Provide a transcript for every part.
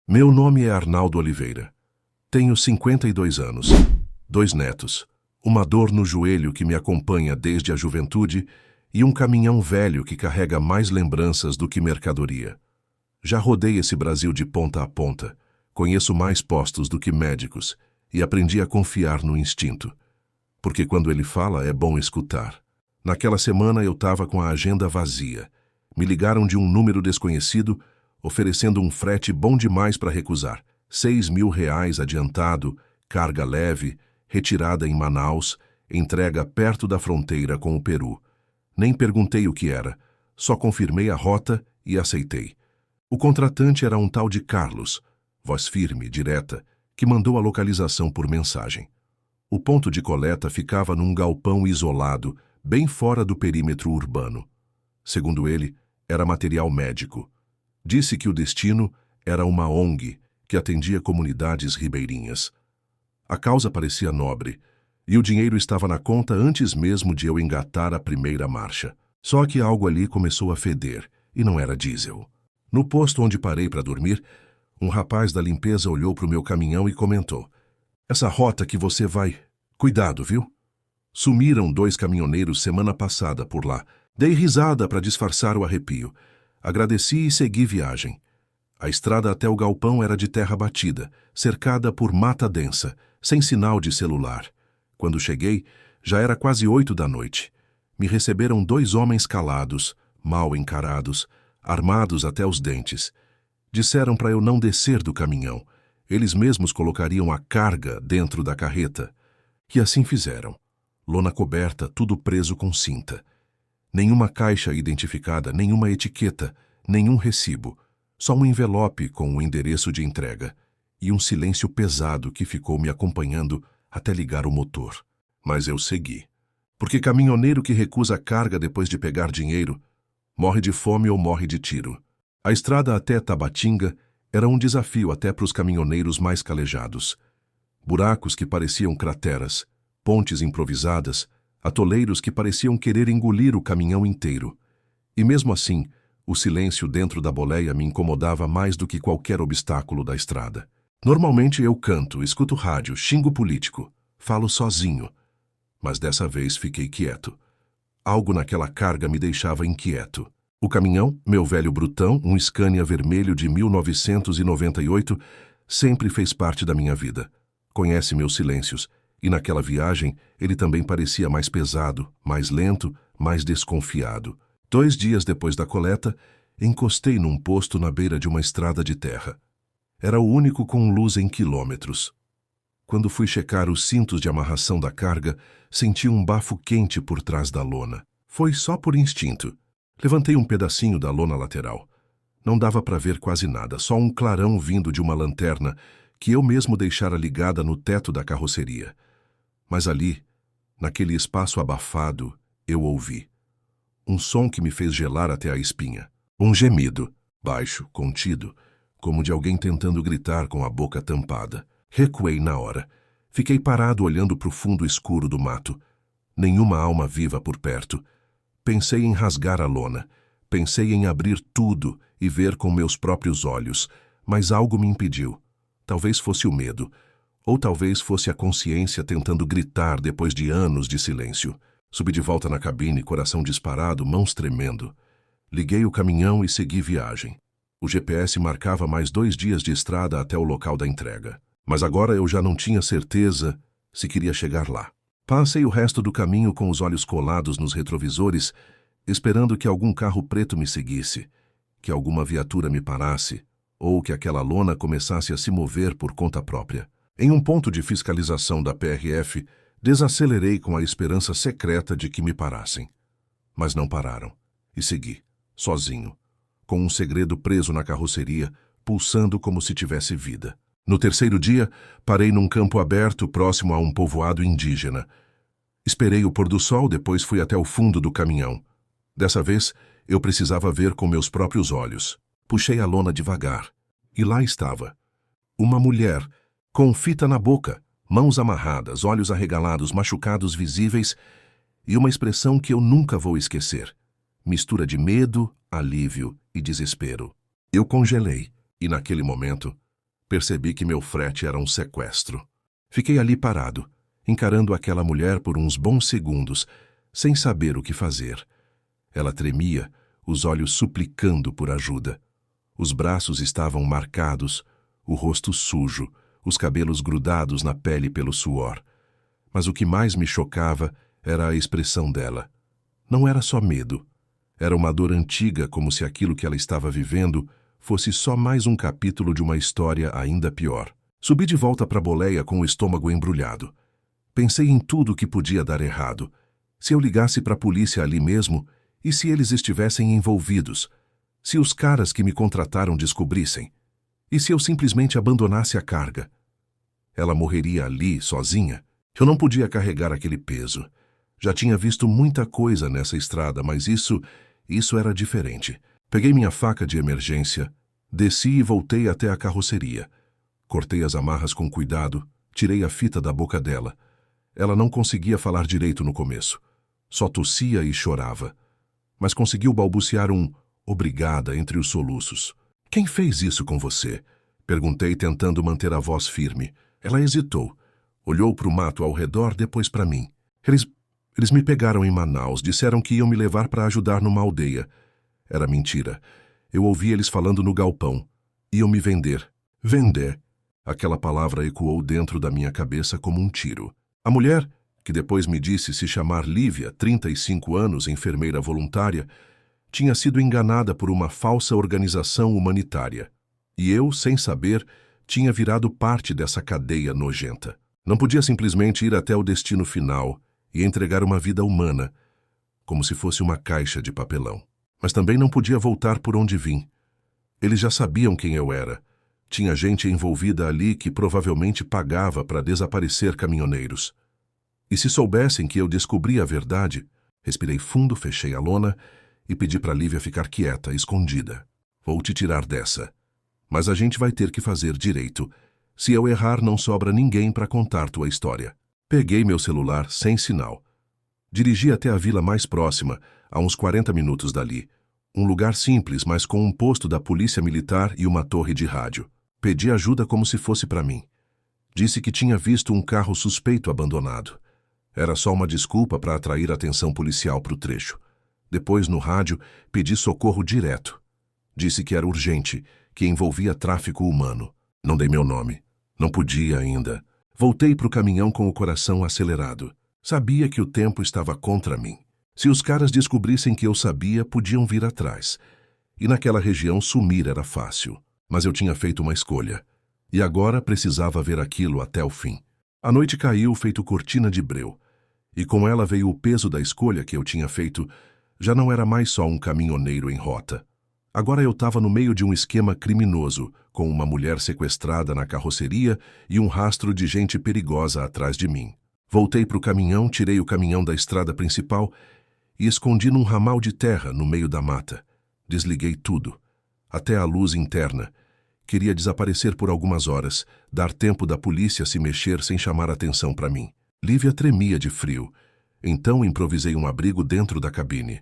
Meu nome é Arnaldo Oliveira. Tenho 52 anos, 2 netos, uma dor no joelho que me acompanha desde a juventude e um caminhão velho que carrega mais lembranças do que mercadoria. Já rodei esse Brasil de ponta a ponta, conheço mais postos do que médicos e aprendi a confiar no instinto. Porque quando ele fala é bom escutar. Naquela semana eu estava com a agenda vazia. Me ligaram de um número desconhecido, oferecendo um frete bom demais para recusar. R$ 6.000 adiantado, carga leve, retirada em Manaus, entrega perto da fronteira com o Peru. Nem perguntei o que era, só confirmei a rota e aceitei. O contratante era um tal de Carlos, voz firme, direta, que mandou a localização por mensagem. O ponto de coleta ficava num galpão isolado, bem fora do perímetro urbano. Segundo ele, era material médico. Disse que o destino era uma ONG que atendia comunidades ribeirinhas. A causa parecia nobre, e o dinheiro estava na conta antes mesmo de eu engatar a primeira marcha. Só que algo ali começou a feder, e não era diesel. No posto onde parei para dormir, um rapaz da limpeza olhou para o meu caminhão e comentou: "Essa rota que você vai... Cuidado, viu? Sumiram 2 caminhoneiros semana passada por lá. Dei risada para disfarçar o arrepio. Agradeci e segui viagem. A estrada até o galpão era de terra batida, cercada por mata densa, sem sinal de celular. Quando cheguei, já era quase 8 da noite. Me receberam 2 homens calados, mal encarados, armados até os dentes. Disseram para eu não descer do caminhão. Eles mesmos colocariam a carga dentro da carreta. E assim fizeram. Lona coberta, tudo preso com cinta. Nenhuma caixa identificada, nenhuma etiqueta, nenhum recibo. Só um envelope com o endereço de entrega. E um silêncio pesado que ficou me acompanhando até ligar o motor. Mas eu segui. Porque caminhoneiro que recusa carga depois de pegar dinheiro morre de fome ou morre de tiro. A estrada até Tabatinga era um desafio até para os caminhoneiros mais calejados. Buracos que pareciam crateras, pontes improvisadas, atoleiros que pareciam querer engolir o caminhão inteiro. E mesmo assim, o silêncio dentro da boleia me incomodava mais do que qualquer obstáculo da estrada. Normalmente eu canto, escuto rádio, xingo político, falo sozinho. Mas dessa vez fiquei quieto. Algo naquela carga me deixava inquieto. O caminhão, meu velho brutão, um Scania vermelho de 1998, sempre fez parte da minha vida. Conhece meus silêncios, e naquela viagem ele também parecia mais pesado, mais lento, mais desconfiado. 2 dias depois da coleta, encostei num posto na beira de uma estrada de terra. Era o único com luz em quilômetros. Quando fui checar os cintos de amarração da carga, senti um bafo quente por trás da lona. Foi só por instinto. Levantei um pedacinho da lona lateral. Não dava para ver quase nada, só um clarão vindo de uma lanterna que eu mesmo deixara ligada no teto da carroceria. Mas ali, naquele espaço abafado, eu ouvi um som que me fez gelar até a espinha. Um gemido, baixo, contido, como de alguém tentando gritar com a boca tampada. Recuei na hora. Fiquei parado olhando para o fundo escuro do mato. Nenhuma alma viva por perto. Pensei em rasgar a lona. Pensei em abrir tudo e ver com meus próprios olhos, mas algo me impediu. Talvez fosse o medo, ou talvez fosse a consciência tentando gritar depois de anos de silêncio. Subi de volta na cabine, coração disparado, mãos tremendo. Liguei o caminhão e segui viagem. O GPS marcava mais 2 dias de estrada até o local da entrega. Mas agora eu já não tinha certeza se queria chegar lá. Passei o resto do caminho com os olhos colados nos retrovisores, esperando que algum carro preto me seguisse, que alguma viatura me parasse, ou que aquela lona começasse a se mover por conta própria. Em um ponto de fiscalização da PRF, desacelerei com a esperança secreta de que me parassem. Mas não pararam, e segui, sozinho, com um segredo preso na carroceria, pulsando como se tivesse vida. No 3º dia, parei num campo aberto próximo a um povoado indígena. Esperei o pôr do sol, depois fui até o fundo do caminhão. Dessa vez, eu precisava ver com meus próprios olhos. Puxei a lona devagar, e lá estava. Uma mulher, com fita na boca, mãos amarradas, olhos arregalados, machucados visíveis, e uma expressão que eu nunca vou esquecer. Mistura de medo, alívio e desespero. Eu congelei, e naquele momento, Percebi que meu frete era um sequestro. Fiquei ali parado, encarando aquela mulher por uns bons segundos, sem saber o que fazer. Ela tremia, os olhos suplicando por ajuda. Os braços estavam marcados, o rosto sujo, os cabelos grudados na pele pelo suor. Mas o que mais me chocava era a expressão dela. Não era só medo. Era uma dor antiga, como se aquilo que ela estava vivendo fosse só mais um capítulo de uma história ainda pior. Subi de volta para a boleia com o estômago embrulhado. Pensei em tudo o que podia dar errado. Se eu ligasse para a polícia ali mesmo, e se eles estivessem envolvidos? Se os caras que me contrataram descobrissem? E se eu simplesmente abandonasse a carga? Ela morreria ali, sozinha? Eu não podia carregar aquele peso. Já tinha visto muita coisa nessa estrada, mas isso era diferente. Peguei minha faca de emergência, desci e voltei até a carroceria. Cortei as amarras com cuidado, tirei a fita da boca dela. Ela não conseguia falar direito no começo. Só tossia e chorava. Mas conseguiu balbuciar um obrigada entre os soluços. Quem fez isso com você? Perguntei, tentando manter a voz firme. Ela hesitou. Olhou para o mato ao redor, depois para mim. Eles me pegaram em Manaus, disseram que iam me levar para ajudar numa aldeia. Era mentira. Eu ouvi eles falando no galpão. Iam me vender. Vender. Aquela palavra ecoou dentro da minha cabeça como um tiro. A mulher, que depois me disse se chamar Lívia, 35 anos, enfermeira voluntária, tinha sido enganada por uma falsa organização humanitária. E eu, sem saber, tinha virado parte dessa cadeia nojenta. Não podia simplesmente ir até o destino final e entregar uma vida humana, como se fosse uma caixa de papelão. Mas também não podia voltar por onde vim. Eles já sabiam quem eu era. Tinha gente envolvida ali que provavelmente pagava para desaparecer caminhoneiros. E se soubessem que eu descobri a verdade, respirei fundo, fechei a lona e pedi para Lívia ficar quieta, escondida. Vou te tirar dessa. Mas a gente vai ter que fazer direito. Se eu errar, não sobra ninguém para contar tua história. Peguei meu celular sem sinal. Dirigi até a vila mais próxima, a uns 40 minutos dali. Um lugar simples, mas com um posto da polícia militar e uma torre de rádio. Pedi ajuda como se fosse para mim. Disse que tinha visto um carro suspeito abandonado. Era só uma desculpa para atrair a atenção policial para o trecho. Depois, no rádio, pedi socorro direto. Disse que era urgente, que envolvia tráfico humano. Não dei meu nome. Não podia ainda. Voltei para o caminhão com o coração acelerado. Sabia que o tempo estava contra mim. Se os caras descobrissem que eu sabia, podiam vir atrás. E naquela região sumir era fácil. Mas eu tinha feito uma escolha. E agora precisava ver aquilo até o fim. A noite caiu feito cortina de breu. E com ela veio o peso da escolha que eu tinha feito. Já não era mais só um caminhoneiro em rota. Agora eu estava no meio de um esquema criminoso, com uma mulher sequestrada na carroceria e um rastro de gente perigosa atrás de mim. Voltei para o caminhão, tirei o caminhão da estrada principal e escondi num ramal de terra no meio da mata. Desliguei tudo, até a luz interna. Queria desaparecer por algumas horas, dar tempo da polícia se mexer sem chamar atenção para mim. Lívia tremia de frio, então improvisei um abrigo dentro da cabine.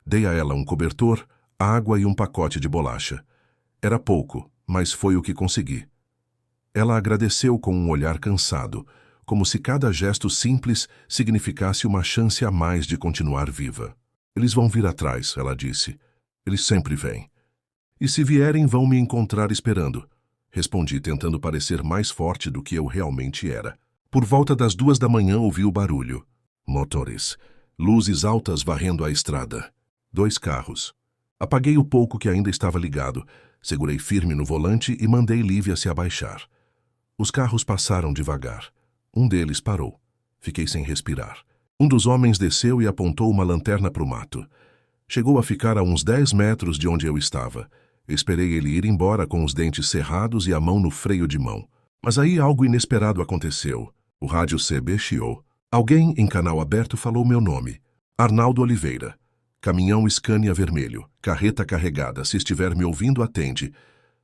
Dei a ela um cobertor, água e um pacote de bolacha. Era pouco, mas foi o que consegui. Ela agradeceu com um olhar cansado, como se cada gesto simples significasse uma chance a mais de continuar viva. Eles vão vir atrás, ela disse. Eles sempre vêm. E se vierem, vão me encontrar esperando. Respondi, tentando parecer mais forte do que eu realmente era. Por volta das 2 da manhã ouvi o barulho. Motores. Luzes altas varrendo a estrada. 2 carros. Apaguei o pouco que ainda estava ligado, segurei firme no volante e mandei Lívia se abaixar. Os carros passaram devagar. Um deles parou. Fiquei sem respirar. Um dos homens desceu e apontou uma lanterna para o mato. Chegou a ficar a uns 10 metros de onde eu estava. Esperei ele ir embora com os dentes cerrados e a mão no freio de mão. Mas aí algo inesperado aconteceu. O rádio CB chiou. Alguém em canal aberto falou meu nome. Arnaldo Oliveira. Caminhão Scania vermelho. Carreta carregada. Se estiver me ouvindo, atende.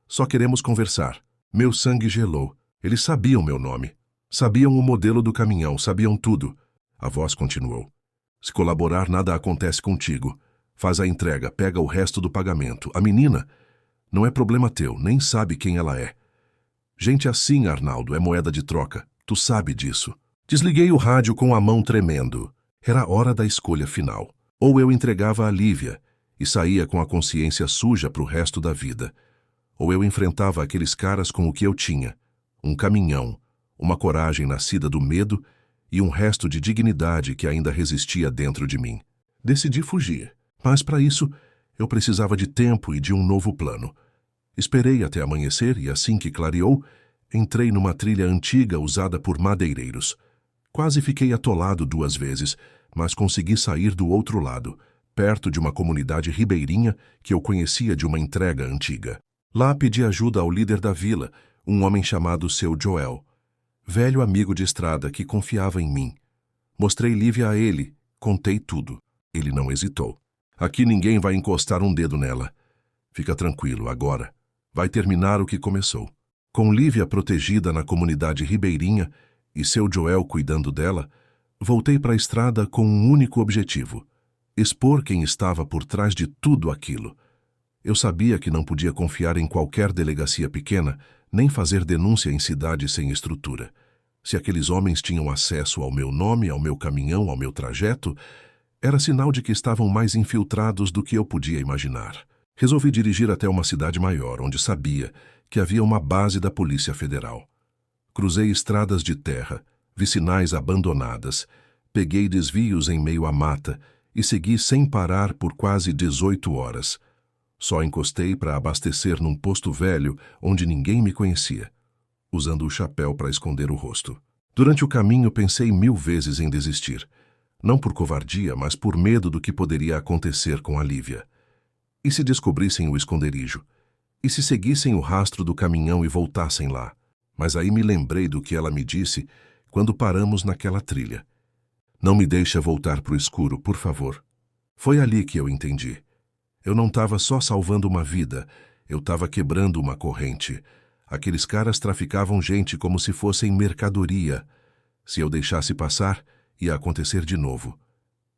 Só queremos conversar. Meu sangue gelou. Eles sabiam meu nome. Sabiam o modelo do caminhão. Sabiam tudo. A voz continuou. Se colaborar, nada acontece contigo. Faz a entrega. Pega o resto do pagamento. A menina... Não é problema teu. Nem sabe quem ela é. Gente assim, Arnaldo, é moeda de troca. Tu sabe disso. Desliguei o rádio com a mão tremendo. Era hora da escolha final. Ou eu entregava a Lívia e saía com a consciência suja para o resto da vida. Ou eu enfrentava aqueles caras com o que eu tinha. Um caminhão, uma coragem nascida do medo e um resto de dignidade que ainda resistia dentro de mim. Decidi fugir, mas para isso eu precisava de tempo e de um novo plano. Esperei até amanhecer e assim que clareou, entrei numa trilha antiga usada por madeireiros. Quase fiquei atolado 2 vezes, mas consegui sair do outro lado, perto de uma comunidade ribeirinha que eu conhecia de uma entrega antiga. Lá pedi ajuda ao líder da vila, um homem chamado Seu Joel, velho amigo de estrada que confiava em mim. Mostrei Lívia a ele, contei tudo. Ele não hesitou. Aqui ninguém vai encostar um dedo nela. Fica tranquilo, agora vai terminar o que começou. Com Lívia protegida na comunidade ribeirinha e Seu Joel cuidando dela, voltei para a estrada com um único objetivo: expor quem estava por trás de tudo aquilo. Eu sabia que não podia confiar em qualquer delegacia pequena, nem fazer denúncia em cidade sem estrutura. Se aqueles homens tinham acesso ao meu nome, ao meu caminhão, ao meu trajeto, era sinal de que estavam mais infiltrados do que eu podia imaginar. Resolvi dirigir até uma cidade maior, onde sabia que havia uma base da Polícia Federal. Cruzei estradas de terra, vi sinais abandonadas, peguei desvios em meio à mata e segui sem parar por quase 18 horas. Só encostei para abastecer num posto velho onde ninguém me conhecia, usando o chapéu para esconder o rosto. Durante o caminho pensei 1000 vezes em desistir. Não por covardia, mas por medo do que poderia acontecer com a Lívia. E se descobrissem o esconderijo? E se seguissem o rastro do caminhão e voltassem lá? Mas aí me lembrei do que ela me disse quando paramos naquela trilha. Não me deixa voltar para o escuro, por favor. Foi ali que eu entendi. Eu não estava só salvando uma vida, eu estava quebrando uma corrente. Aqueles caras traficavam gente como se fossem mercadoria. Se eu deixasse passar, ia acontecer de novo.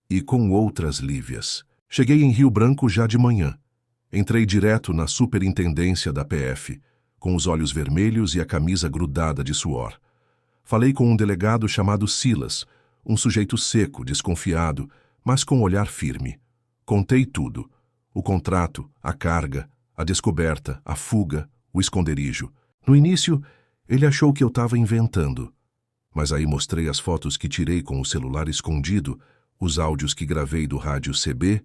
E com outras Lívias. Cheguei em Rio Branco já de manhã. Entrei direto na superintendência da PF, com os olhos vermelhos e a camisa grudada de suor. Falei com um delegado chamado Silas, um sujeito seco, desconfiado, mas com olhar firme. Contei tudo: o contrato, a carga, a descoberta, a fuga, o esconderijo. No início, ele achou que eu estava inventando. Mas aí mostrei as fotos que tirei com o celular escondido, os áudios que gravei do rádio CB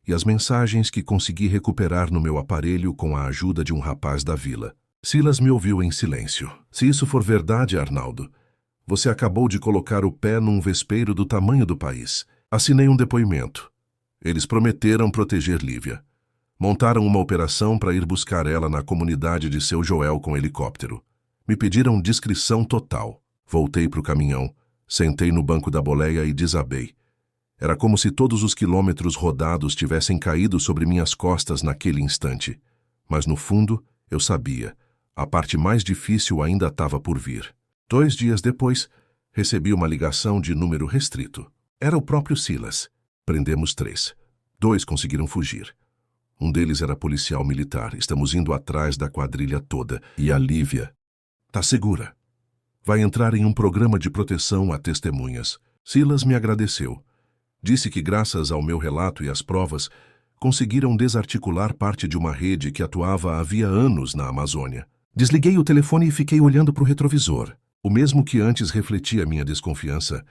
e as mensagens que consegui recuperar no meu aparelho com a ajuda de um rapaz da vila. Silas me ouviu em silêncio. Se isso for verdade, Arnaldo, você acabou de colocar o pé num vespeiro do tamanho do país. Assinei um depoimento. Eles prometeram proteger Lívia. Montaram uma operação para ir buscar ela na comunidade de Seu Joel com helicóptero. Me pediram discrição total. Voltei para o caminhão, sentei no banco da boleia e desabei. Era como se todos os quilômetros rodados tivessem caído sobre minhas costas naquele instante. Mas no fundo, eu sabia, a parte mais difícil ainda estava por vir. 2 dias depois, recebi uma ligação de número restrito. Era o próprio Silas. Prendemos 3. 2 conseguiram fugir. Um deles era policial militar. Estamos indo atrás da quadrilha toda. E a Lívia tá segura. Vai entrar em um programa de proteção a testemunhas. Silas me agradeceu. Disse que, graças ao meu relato e às provas, conseguiram desarticular parte de uma rede que atuava havia anos na Amazônia. Desliguei o telefone e fiquei olhando para o retrovisor. O mesmo que antes refletia minha desconfiança,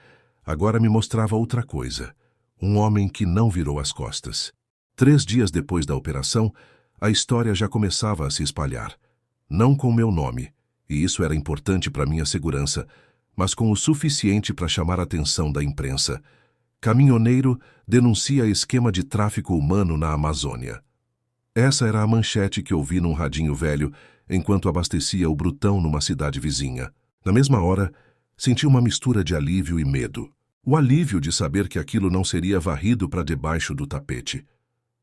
agora me mostrava outra coisa. Um homem que não virou as costas. 3 dias depois da operação, a história já começava a se espalhar. Não com meu nome, e isso era importante para minha segurança, mas com o suficiente para chamar a atenção da imprensa. Caminhoneiro denuncia esquema de tráfico humano na Amazônia. Essa era a manchete que ouvi num radinho velho enquanto abastecia o Brutão numa cidade vizinha. Na mesma hora, senti uma mistura de alívio e medo. O alívio de saber que aquilo não seria varrido para debaixo do tapete.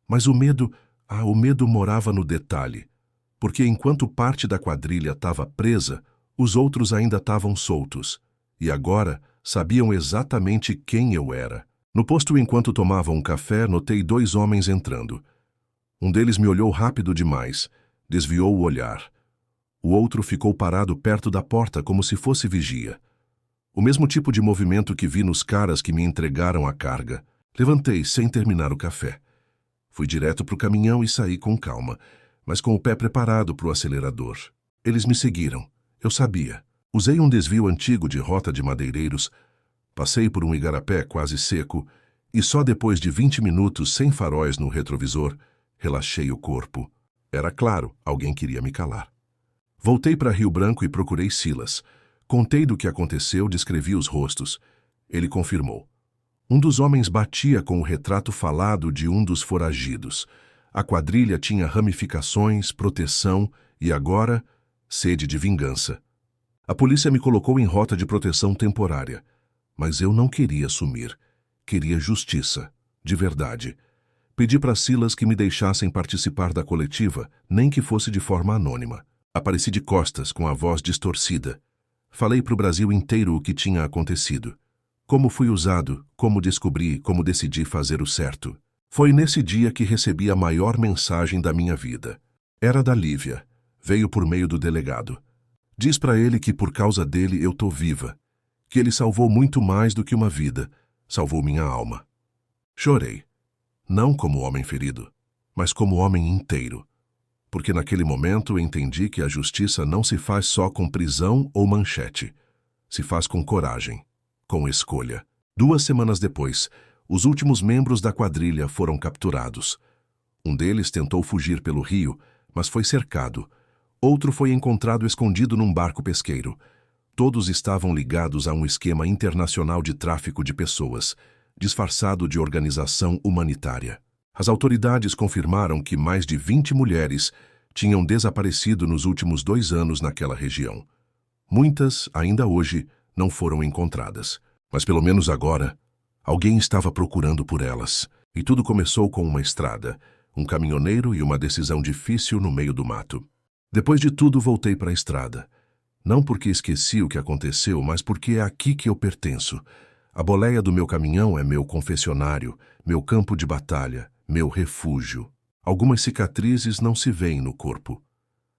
Mas o medo morava no detalhe, porque enquanto parte da quadrilha estava presa, os outros ainda estavam soltos, e agora sabiam exatamente quem eu era. No posto, enquanto tomava um café, notei 2 homens entrando. Um deles me olhou rápido demais, desviou o olhar. O outro ficou parado perto da porta como se fosse vigia. O mesmo tipo de movimento que vi nos caras que me entregaram a carga. Levantei sem terminar o café. Fui direto para o caminhão e saí com calma, mas com o pé preparado para o acelerador. Eles me seguiram. Eu sabia. Usei um desvio antigo de rota de madeireiros, passei por um igarapé quase seco e só depois de 20 minutos sem faróis no retrovisor, relaxei o corpo. Era claro, alguém queria me calar. Voltei para Rio Branco e procurei Silas. Contei do que aconteceu, descrevi os rostos. Ele confirmou. Um dos homens batia com o retrato falado de um dos foragidos. A quadrilha tinha ramificações, proteção e agora, sede de vingança. A polícia me colocou em rota de proteção temporária. Mas eu não queria sumir. Queria justiça, de verdade. Pedi para Silas que me deixassem participar da coletiva, nem que fosse de forma anônima. Apareci de costas, com a voz distorcida. Falei para o Brasil inteiro o que tinha acontecido. Como fui usado, como descobri, como decidi fazer o certo. Foi nesse dia que recebi a maior mensagem da minha vida. Era da Lívia. Veio por meio do delegado. Diz para ele que por causa dele eu tô viva. Que ele salvou muito mais do que uma vida. Salvou minha alma. Chorei. Não como homem ferido, mas como homem inteiro. Porque naquele momento entendi que a justiça não se faz só com prisão ou manchete. Se faz com coragem, com escolha. 2 semanas depois, os últimos membros da quadrilha foram capturados. Um deles tentou fugir pelo rio, mas foi cercado. Outro foi encontrado escondido num barco pesqueiro. Todos estavam ligados a um esquema internacional de tráfico de pessoas, disfarçado de organização humanitária. As autoridades confirmaram que mais de 20 mulheres tinham desaparecido nos últimos 2 anos naquela região. Muitas, ainda hoje, não foram encontradas. Mas pelo menos agora, alguém estava procurando por elas. E tudo começou com uma estrada, um caminhoneiro e uma decisão difícil no meio do mato. Depois de tudo, voltei para a estrada. Não porque esqueci o que aconteceu, mas porque é aqui que eu pertenço. A boleia do meu caminhão é meu confessionário, meu campo de batalha, meu refúgio. Algumas cicatrizes não se veem no corpo.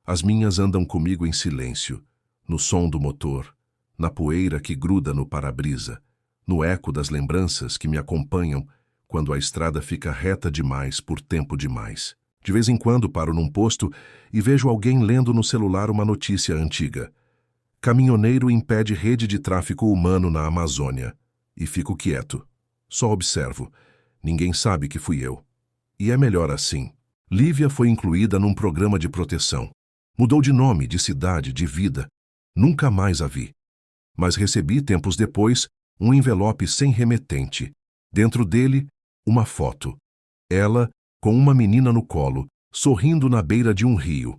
As minhas andam comigo em silêncio, no som do motor, na poeira que gruda no para-brisa, no eco das lembranças que me acompanham quando a estrada fica reta demais por tempo demais. De vez em quando paro num posto e vejo alguém lendo no celular uma notícia antiga. Caminhoneiro impede rede de tráfico humano na Amazônia. E fico quieto. Só observo. Ninguém sabe que fui eu. E é melhor assim. Lívia foi incluída num programa de proteção. Mudou de nome, de cidade, de vida. Nunca mais a vi. Mas recebi, tempos depois, um envelope sem remetente. Dentro dele, uma foto. Ela, com uma menina no colo, sorrindo na beira de um rio.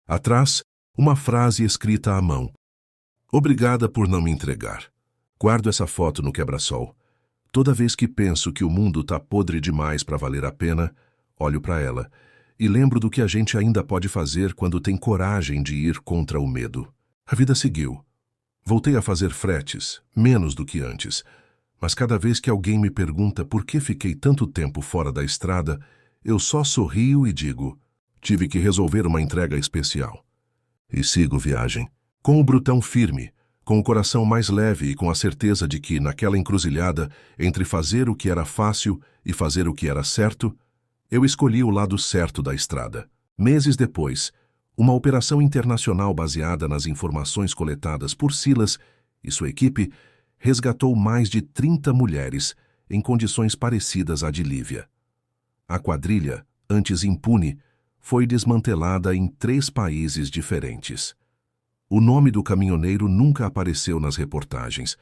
Atrás, uma frase escrita à mão. Obrigada por não me entregar. Guardo essa foto no quebra-sol. Toda vez que penso que o mundo tá podre demais para valer a pena, olho para ela e lembro do que a gente ainda pode fazer quando tem coragem de ir contra o medo. A vida seguiu. Voltei a fazer fretes, menos do que antes, mas cada vez que alguém me pergunta por que fiquei tanto tempo fora da estrada, eu só sorrio e digo, tive que resolver uma entrega especial. E sigo viagem, com o brutão firme, com o coração mais leve e com a certeza de que, naquela encruzilhada, entre fazer o que era fácil e fazer o que era certo, eu escolhi o lado certo da estrada. Meses depois, uma operação internacional baseada nas informações coletadas por Silas e sua equipe resgatou mais de 30 mulheres em condições parecidas à de Lívia. A quadrilha, antes impune, foi desmantelada em 3 países diferentes. O nome do caminhoneiro nunca apareceu nas reportagens,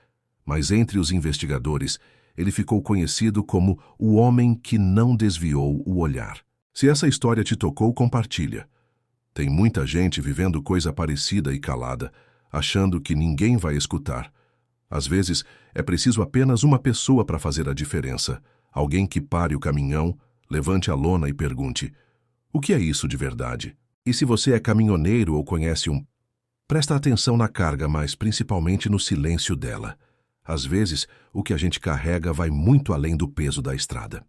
mas entre os investigadores ele ficou conhecido como o homem que não desviou o olhar. Se essa história te tocou, compartilha. Tem muita gente vivendo coisa parecida e calada, achando que ninguém vai escutar. Às vezes, é preciso apenas uma pessoa para fazer a diferença. Alguém que pare o caminhão, levante a lona e pergunte: o que é isso de verdade? E se você é caminhoneiro ou conhece um... Presta atenção na carga, mas principalmente no silêncio dela. Às vezes, o que a gente carrega vai muito além do peso da estrada.